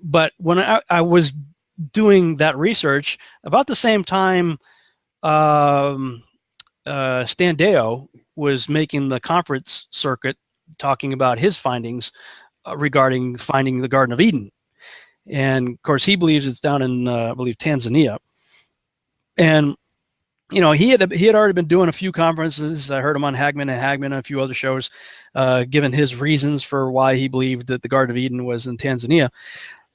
But when I was doing that research, about the same time, Stan Deyo was making the conference circuit talking about his findings regarding finding the Garden of Eden. And of course, he believes it's down in, I believe, Tanzania. And he had already been doing a few conferences. I heard him on Hagman and a few other shows, given his reasons for why he believed that the Garden of Eden was in Tanzania.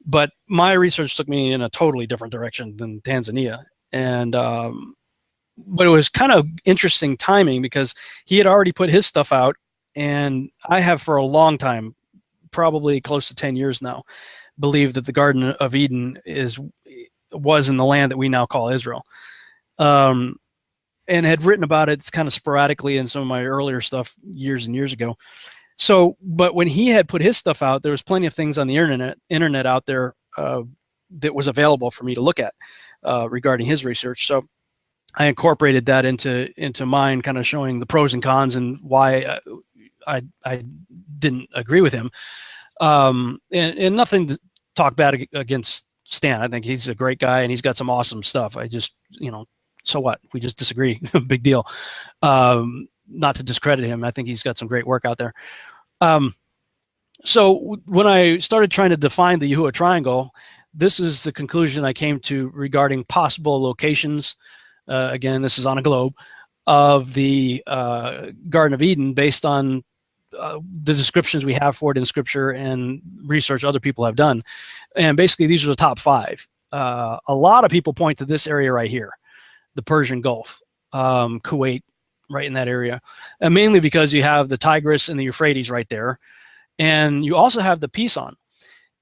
But my research took me in a totally different direction than Tanzania. And but it was kind of interesting timing because he had already put his stuff out, and I have for a long time, probably close to 10 years now, believed that the Garden of Eden was in the land that we now call Israel. And had written about it kind of sporadically in some of my earlier stuff years and years ago. So, but when he had put his stuff out, there was plenty of things on the internet out there that was available for me to look at regarding his research. So I incorporated that into mine, kind of showing the pros and cons and why I didn't agree with him. And nothing to talk bad against Stan. I think he's a great guy and he's got some awesome stuff. I just, so what? We just disagree. Big deal. Not to discredit him. I think he's got some great work out there. So when I started trying to define the Yahuwah Triangle, this is the conclusion I came to regarding possible locations. Again, this is on a globe of the Garden of Eden based on the descriptions we have for it in Scripture and research other people have done. And basically, these are the top 5. A lot of people point to this area right here, the Persian Gulf, Kuwait, right in that area, and mainly because you have the Tigris and the Euphrates right there. And you also have the Pison.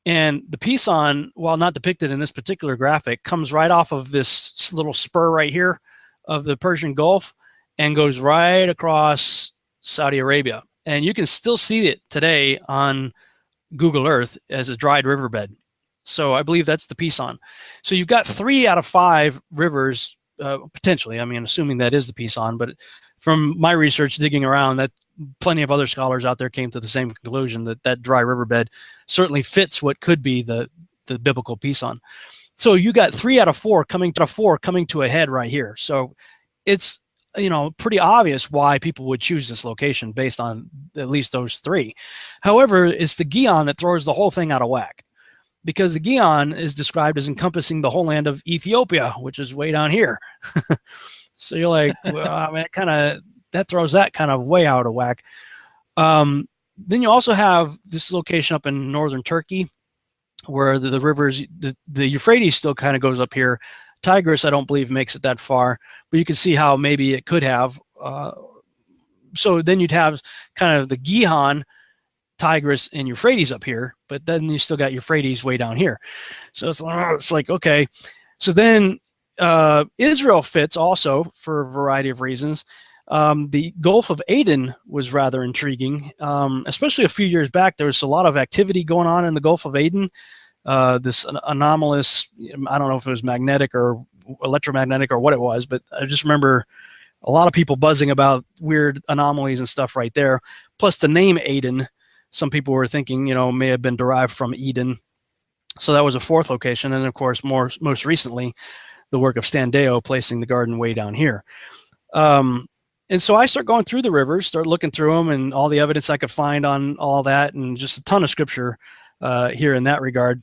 And the Pison, while not depicted in this particular graphic, comes right off of this little spur right here of the Persian Gulf and goes right across Saudi Arabia. And you can still see it today on Google Earth as a dried riverbed. So I believe that's the Pison. So you've got 3 out of 5 rivers, potentially. I mean, assuming that is the Pison, but from my research digging around, that plenty of other scholars out there came to the same conclusion that that dry riverbed certainly fits what could be the biblical Pison. So you got 3 out of 4 coming to a head right here. So it's pretty obvious why people would choose this location based on at least those 3. However, it's the Gihon that throws the whole thing out of whack, because the Gihon is described as encompassing the whole land of Ethiopia, which is way down here. So you're like, well, I mean, that throws that kind of way out of whack. Then you also have this location up in northern Turkey, where the rivers, the Euphrates still kind of goes up here. Tigris, I don't believe, makes it that far, but you can see how maybe it could have. So then you'd have kind of the Gihon, Tigris, and Euphrates up here, but then you still got Euphrates way down here. So it's like, okay. So then Israel fits also for a variety of reasons. The Gulf of Aden was rather intriguing, especially a few years back. There was a lot of activity going on in the Gulf of Aden. This anomalous, I don't know if it was magnetic or electromagnetic or what it was, but I just remember a lot of people buzzing about weird anomalies and stuff right there. Plus the name Aden, some people were thinking, may have been derived from Eden. So that was a 4th location. And of course, most recently, the work of Stan Deyo placing the garden way down here. And so I start going through the rivers, start looking through them and all the evidence I could find on all that, and just a ton of scripture here in that regard.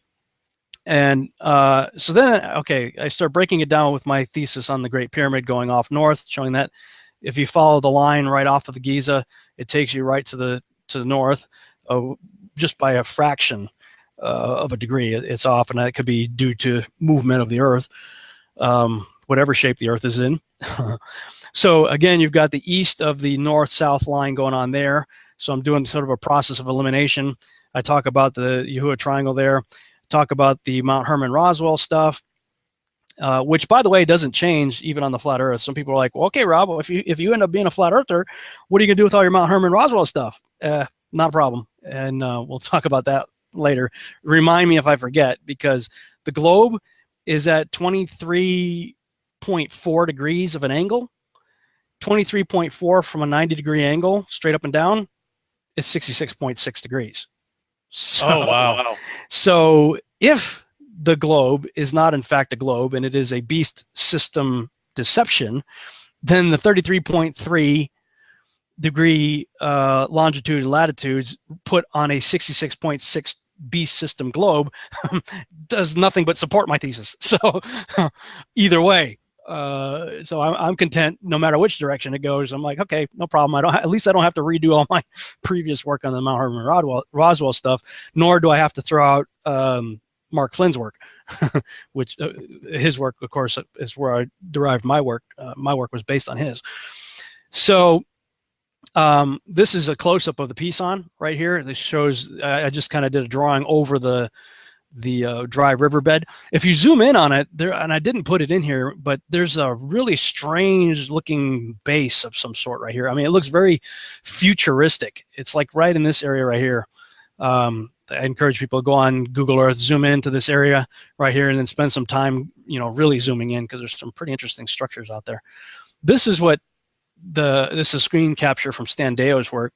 And so then, okay, I start breaking it down with my thesis on the Great Pyramid going off north, showing that if you follow the line right off of the Giza, it takes you right to the north, just by a fraction of a degree. It's off, and that could be due to movement of the Earth, whatever shape the Earth is in. So again, you've got the east of the north-south line going on there. So I'm doing sort of a process of elimination. I talk about the Yahuwah Triangle there, talk about the Mount Herman Roswell stuff, which, by the way, doesn't change even on the flat Earth. Some people are like, well, okay, Rob, well, if you end up being a flat Earther, what are you going to do with all your Mount Herman Roswell stuff? Not a problem. And we'll talk about that later. Remind me if I forget, because the globe is at 23.4 degrees of an angle. 23.4 from a 90-degree angle, straight up and down, is 66.6 degrees. So, oh, wow. So if the globe is not in fact a globe and it is a beast system deception, then the 33.3 degree longitude and latitudes put on a 66.6 beast system globe does nothing but support my thesis. So either way, so I'm content no matter which direction it goes. I'm like, okay, no problem. At least I don't have to redo all my previous work on the Mount Herman Roswell stuff, nor do I have to throw out Mark Flynn's work, which his work, of course, is where I derived my work. My work was based on his. So this is a close-up of the Pison right here. This shows, I just kind of did a drawing over the dry riverbed. If you zoom in on it there, and I didn't put it in here, but there's a really strange looking base of some sort right here. I mean, it looks very futuristic. It's like right in this area right here. I encourage people to go on Google Earth, zoom into this area right here, and then spend some time, you know, really zooming in, because there's some pretty interesting structures out there. This is what this is a screen capture from Stan Deyo's work,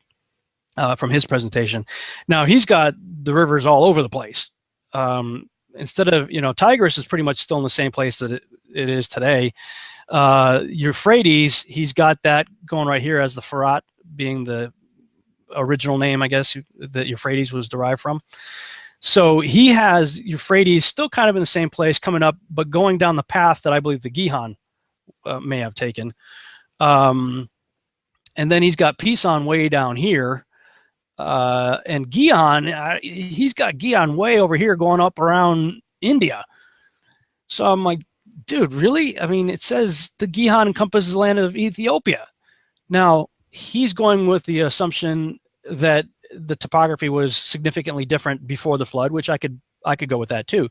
from his presentation. Now he's got the rivers all over the place. Instead of, you know, Tigris is pretty much still in the same place that it is today. Euphrates, he's got that going right here as the Farad being the original name, I guess, that Euphrates was derived from. So he has Euphrates still kind of in the same place coming up, but going down the path that I believe the Gihon may have taken. And then he's got Pison way down here. And Gihon, he's got Gihon way over here going up around India. So I'm like, dude, really? I mean, it says the Gihon encompasses the land of Ethiopia. Now, he's going with the assumption that the topography was significantly different before the flood, which I could go with that too.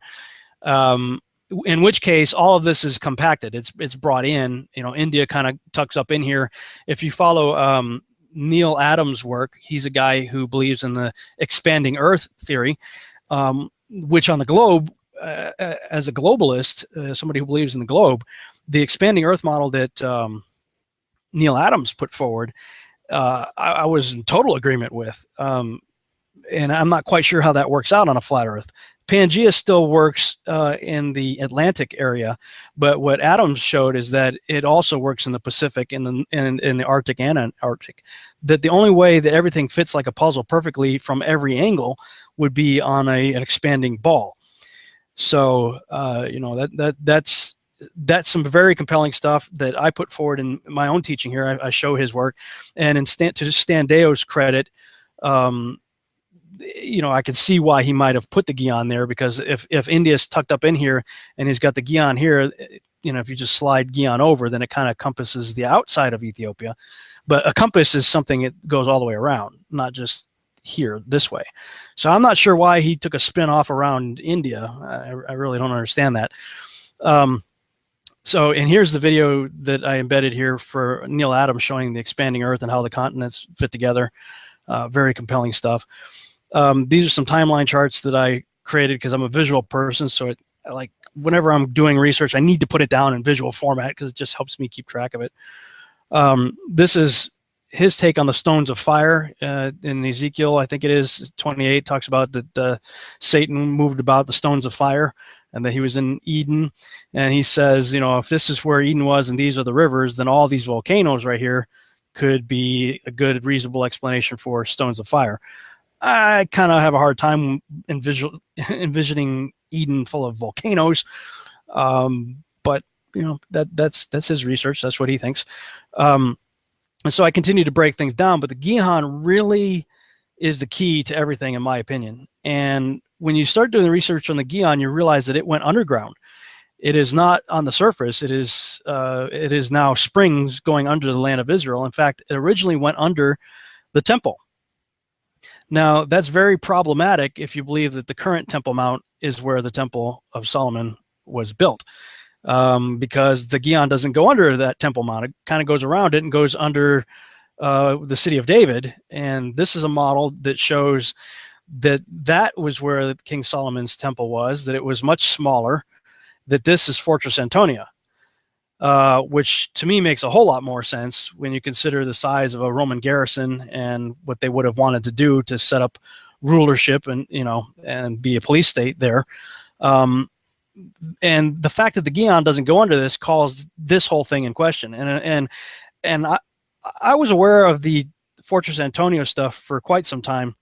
In which case, all of this is compacted. It's brought in. You know, India kind of tucks up in here. If you follow Neil Adams' work, he's a guy who believes in the expanding Earth theory, which on the globe, as a globalist, somebody who believes in the globe, the expanding Earth model that Neil Adams put forward, I was in total agreement with. And I'm not quite sure how that works out on a flat Earth. Pangea still works in the Atlantic area, but what Adams showed is that it also works in the Pacific, in the Arctic and Antarctic. That the only way that everything fits like a puzzle perfectly from every angle would be on an expanding ball. So you know, that's some very compelling stuff that I put forward in my own teaching here. I show his work, and to Stan Deyo's credit, you know, I could see why he might have put the Gihon there, because if India's tucked up in here and he's got the Gihon here, you know, if you just slide Gihon over, then it kind of compasses the outside of Ethiopia. But a compass is something that goes all the way around, not just here this way. So I'm not sure why he took a spin off around India. I really don't understand that. So, and here's the video that I embedded here for Neil Adams showing the expanding Earth and how the continents fit together. Very compelling stuff. These are some timeline charts that I created because I'm a visual person. So like whenever I'm doing research, I need to put it down in visual format because it just helps me keep track of it. This is his take on the stones of fire in Ezekiel, I think it is 28, talks about that Satan moved about the stones of fire and that he was in Eden. And he says, you know, if this is where Eden was and these are the rivers, then all these volcanoes right here could be a good, reasonable explanation for stones of fire. I kind of have a hard time envisioning Eden full of volcanoes, but you know, that's his research. That's what he thinks. And so I continue to break things down, but the Gihon really is the key to everything, in my opinion. And when you start doing the research on the Gihon, you realize that it went underground. It is not on the surface. It is now springs going under the land of Israel. In fact, it originally went under the temple. Now, that's very problematic if you believe that the current Temple Mount is where the Temple of Solomon was built, because the Gihon doesn't go under that Temple Mount. It kind of goes around it and goes under the city of David. And this is a model that shows that that was where King Solomon's temple was, that it was much smaller, that this is Fortress Antonia, which to me makes a whole lot more sense when you consider the size of a Roman garrison and what they would have wanted to do to set up rulership and, you know, and be a police state there. And the fact that the Gihon doesn't go under this calls this whole thing in question. And I was aware of the Fortress Antonio stuff for quite some time,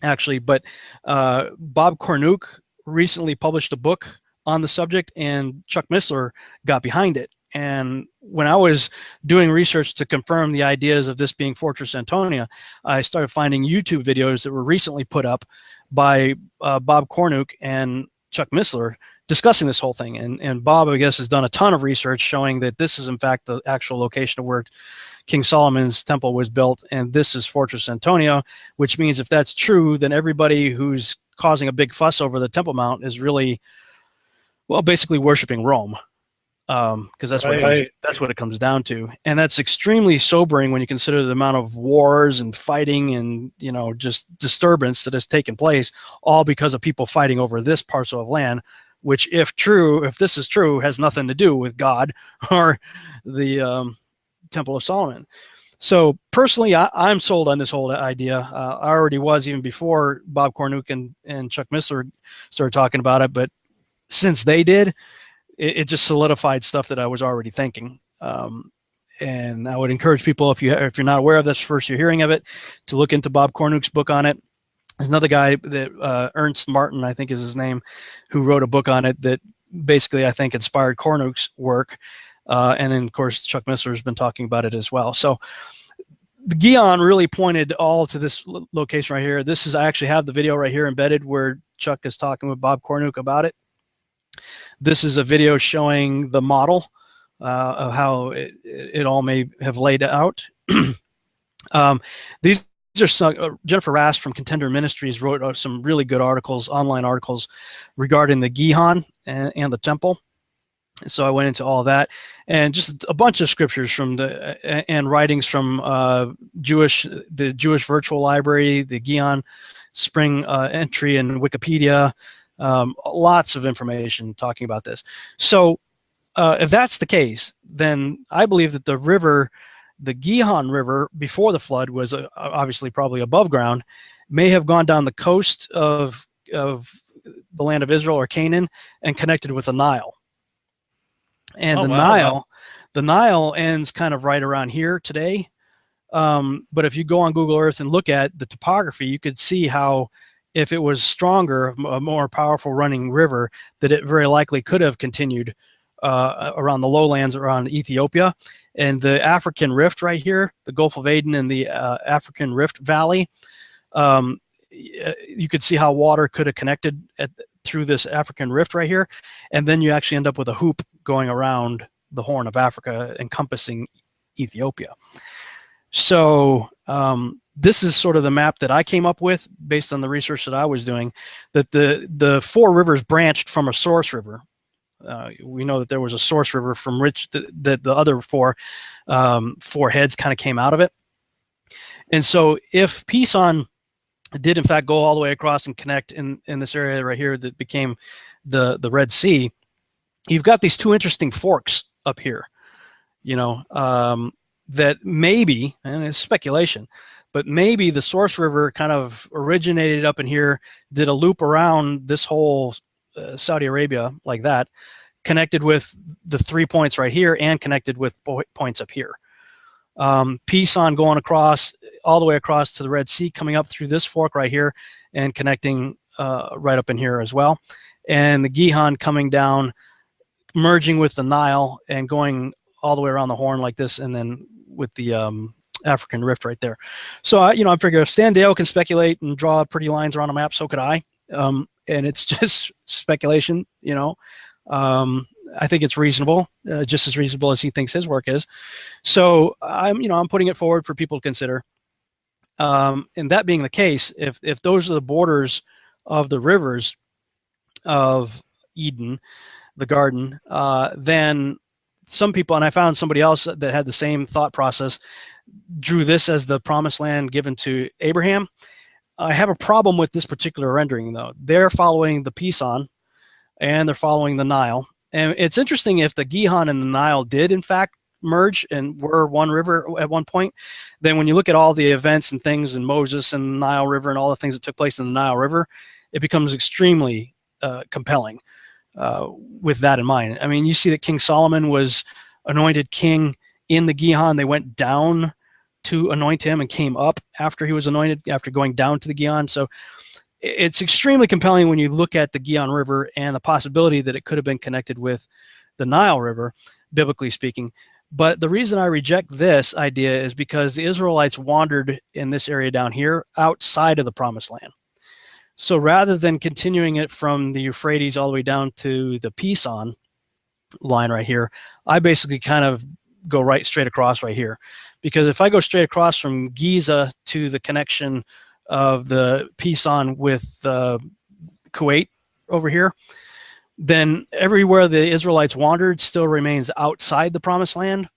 actually, but Bob Cornuke recently published a book on the subject, and Chuck Missler got behind it. And when I was doing research to confirm the ideas of this being Fortress Antonia, I started finding YouTube videos that were recently put up by Bob Cornuke and Chuck Missler discussing this whole thing. And Bob, I guess, has done a ton of research showing that this is, in fact, the actual location of where King Solomon's temple was built, and this is Fortress Antonia, which means if that's true, then everybody who's causing a big fuss over the Temple Mount is really, well, basically worshiping Rome. Because that's what it comes down to, and that's extremely sobering when you consider the amount of wars and fighting and just disturbance that has taken place, all because of people fighting over this parcel of land, which, if this is true, has nothing to do with God or the Temple of Solomon. So personally, I'm sold on this whole idea. I already was even before Bob Cornuke and Chuck Missler started talking about it, but since they did, it just solidified stuff that I was already thinking. And I would encourage people, if you're not aware of this, first you're hearing of it, to look into Bob Cornuke's book on it. There's another guy that Ernst Martin, I think is his name, who wrote a book on it that basically I think inspired Cornuke's work. And then of course Chuck Missler has been talking about it as well. So the Gihon really pointed all to this location right here. I actually have the video right here embedded where Chuck is talking with Bob Cornuke about it. This is a video showing the model of how it all may have laid out. These are some, Jennifer Rast from Contender Ministries wrote some really good articles, online articles, regarding the Gihon and the temple. So I went into all of that, and just a bunch of scriptures from and writings from the Jewish Virtual Library, the Gihon Spring entry in Wikipedia. Lots of information talking about this. So if that's the case, then I believe that the river, the Gihon River, before the flood was obviously probably above ground, may have gone down the coast of the land of Israel or Canaan and connected with the Nile. And the Nile ends kind of right around here today. But if you go on Google Earth and look at the topography, you could see how, if it was stronger, a more powerful running river, that it very likely could have continued around the lowlands around Ethiopia. And the African Rift right here, the Gulf of Aden and the African Rift Valley, you could see how water could have connected through this African Rift right here. And then you actually end up with a hoop going around the Horn of Africa, encompassing Ethiopia. So this is sort of the map that I came up with based on the research that I was doing, that the four rivers branched from a source river. We know that there was a source river from which the other four heads kind of came out of it. And so if Pison did in fact go all the way across and connect in this area right here that became the Red Sea, you've got these two interesting forks up here, that maybe, and it's speculation, but maybe the source river kind of originated up in here, did a loop around this whole Saudi Arabia like that, connected with the 3 points right here, and connected with points up here. Pison going across, all the way across to the Red Sea, coming up through this fork right here, and connecting right up in here as well. And the Gihon coming down, merging with the Nile, and going all the way around the Horn like this, and then with the African Rift right there. So I figure if Stan Dale can speculate and draw pretty lines around a map, so could I. And it's just speculation, I think it's reasonable, just as reasonable as he thinks his work is. So I'm putting it forward for people to consider. And that being the case, if those are the borders of the rivers of Eden, the garden, then some people, and I found somebody else that had the same thought process, drew this as the promised land given to Abraham. I have a problem with this particular rendering, though. They're following the Pison, and they're following the Nile. And it's interesting, if the Gihon and the Nile did, in fact, merge and were one river at one point, then when you look at all the events and things in Moses and the Nile River and all the things that took place in the Nile River, it becomes extremely compelling. with that in mind. I mean, you see that King Solomon was anointed king in the Gihon. They went down to anoint him and came up after he was anointed, after going down to the Gihon. So it's extremely compelling when you look at the Gihon River and the possibility that it could have been connected with the Nile River, biblically speaking. But the reason I reject this idea is because the Israelites wandered in this area down here outside of the Promised Land. So rather than continuing it from the Euphrates all the way down to the Pison line right here, I basically kind of go straight across right here. Because if I go straight across from Giza to the connection of the Pison with Kuwait over here, then everywhere the Israelites wandered still remains outside the Promised Land,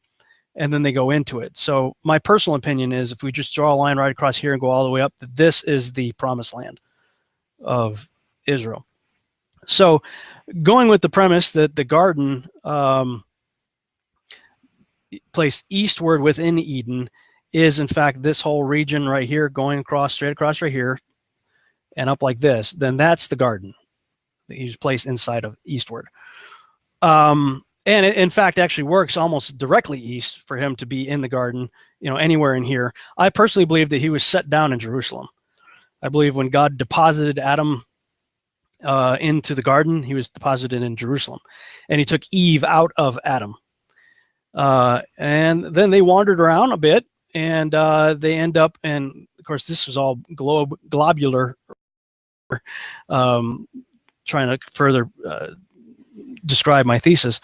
and then they go into it. So my personal opinion is, if we just draw a line right across here and go all the way up, that this is the Promised Land of Israel. So going with the premise that the garden placed eastward within Eden is in fact this whole region right here, going across, straight across right here and up like this, then that's the garden that he's placed inside of eastward. And it, in fact, actually works almost directly east for him to be in the garden, you know, anywhere in here. I personally believe that he was set down in Jerusalem. I believe when God deposited Adam into the garden, he was deposited in Jerusalem, and he took Eve out of Adam. And then they wandered around a bit, and they end up, and of course this was all globular, trying to further describe my thesis.